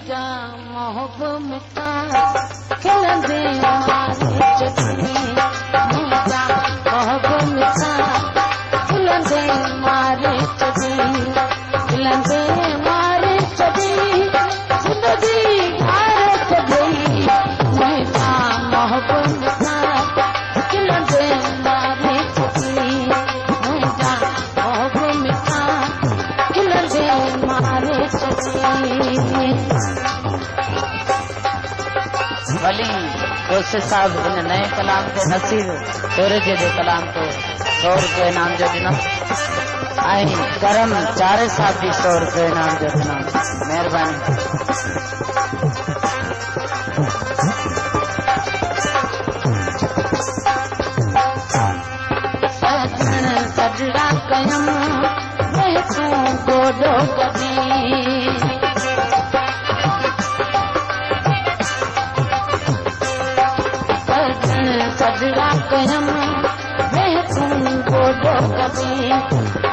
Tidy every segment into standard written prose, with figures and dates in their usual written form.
जा मोहब मिटा खिलंदे मारे चटनी जा मोहब मिटा खिलंदे मारे चटनी खिलंदे मारे चटनी जिंदगी भारत गई जा मोहब मिटा खिलंदे मारे चटनी जा मोहब मिटा खिलंदे मारे चटनी। वली दोस्त साहब इन नए कलाम ते नसीर सूरज जे कलाम ते 100 रुपये इनाम जो ॾिनो ऐं करम चारे साहब भी 100 रुपये इनाम जो ॾिनो। महिरबानी। सजड़ा कयम तूं गोडो कदी सजड़ा कयम तूं गोडो कदी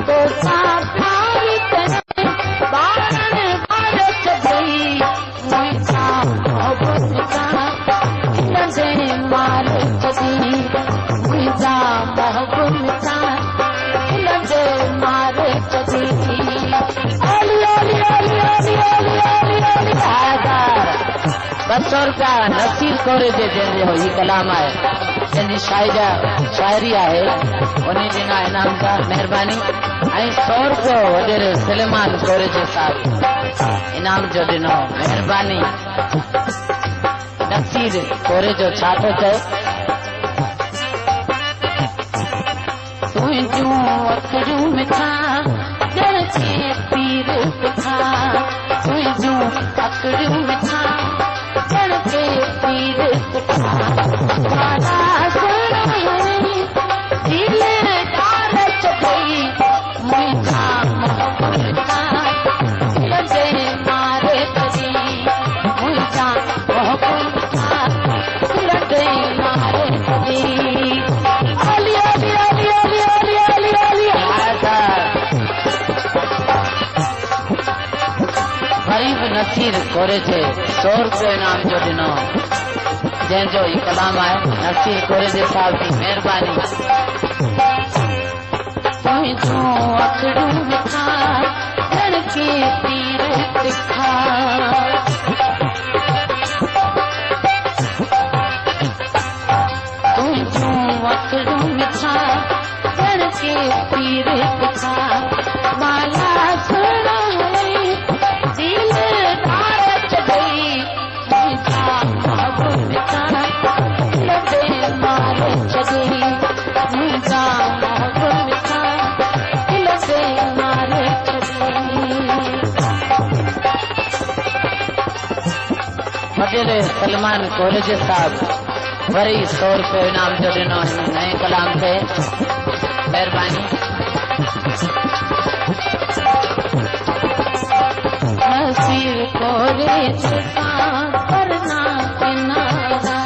तो सारी करे बारन भारत गई मुझा मोहब्बत खिलंदे मारे चदी मुझा मोहब्बत खिलंदे मारे चदी। ओली ओली ओली ओली ओली ओली ओली 200 रुपया नसीर कोरे जे जंहिंजे हो ही कलाम आहे जंहिंजी शायरी आहे उन ॾिना इनाम जा। महिरबानी। ऐं 100 रुपयो वॾेरे सलेमान कोरे जे साहब इनाम जो ॾिनो। महिरबानी। नसीर कोरे जो छा थो चए? तुंहिंजूं अखियूं मिठा ॼण के पीर पिठा तुंहिंजूं अखियूं मिठा ॼण के पीर पिठा माला सुणी दिल ॾारच गई मुंहिंजा मोहब्बत खिलंदे मारे चदी मुंहिंजा मोहब्बत खिलंदे मारे चदी। ओली ओली ओली ओली ओली ओली ओली गरीब नसीर कोरे जे 100 रुपये इनाम जो ॾिनो जंहिंजो ही कलाम आहे नसीर कोरे जे साहब जी। महिरबानी। तुंहिंजूं अखियूं मिठा ॼण के पीर तिखा तुंहिंजूं अखियूं मिठा ॼण के पीर तिखा माला सुणी दिल ॾारच गई मुंहिंजा मोहब्बत खिलंदे मारे चदी मुंहिंजा मोहब्बत खिलंदे मारे चदी। वॾेरे सलमान कोरे जे साहब वरी 100 रुपयो इनाम जो ॾिनो हिन नए कलाम ते। महिरबानी। नसीर कोरे जैसा करना किनारा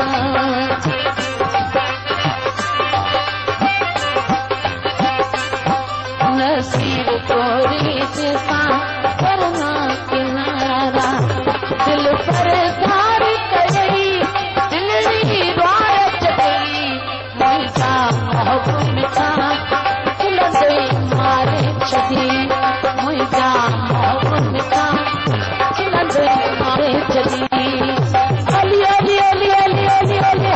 नसीर कोरे जैसा करना किनारा दिल पर धार कई दिलड़ी रात गई मुझा मोहब्बत खिलंदे मारे चदी मुझा मोहब्बत खिलंदे मारे चदी। ओली ओली ओली ओली ओली ओली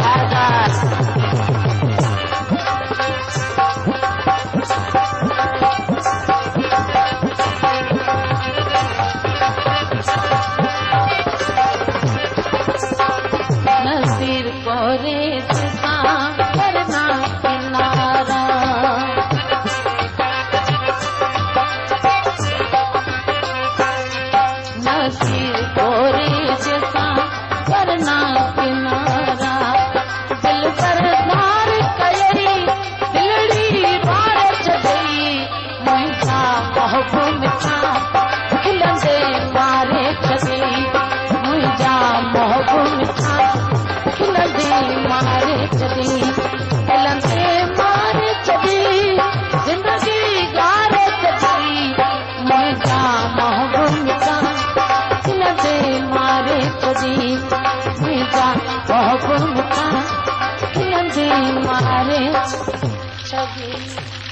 नसीर कोरे जैसा करना किनारा नसीर कोरे जैसा करना किनारा दिल पर धार कई दिलड़ी बारच गई मुंहिंजा मोहब्बत खिलंदे मारे चदी मुंहिंजा मोहब्बत खिलंदे मारे चदी खिलंदे मारे चदी जिंदगी गारच गई मुंहिंजा मोहब्बत खिलंदे छोरी मुंहिंजा मोहबूब खिलंदी मारे छगी।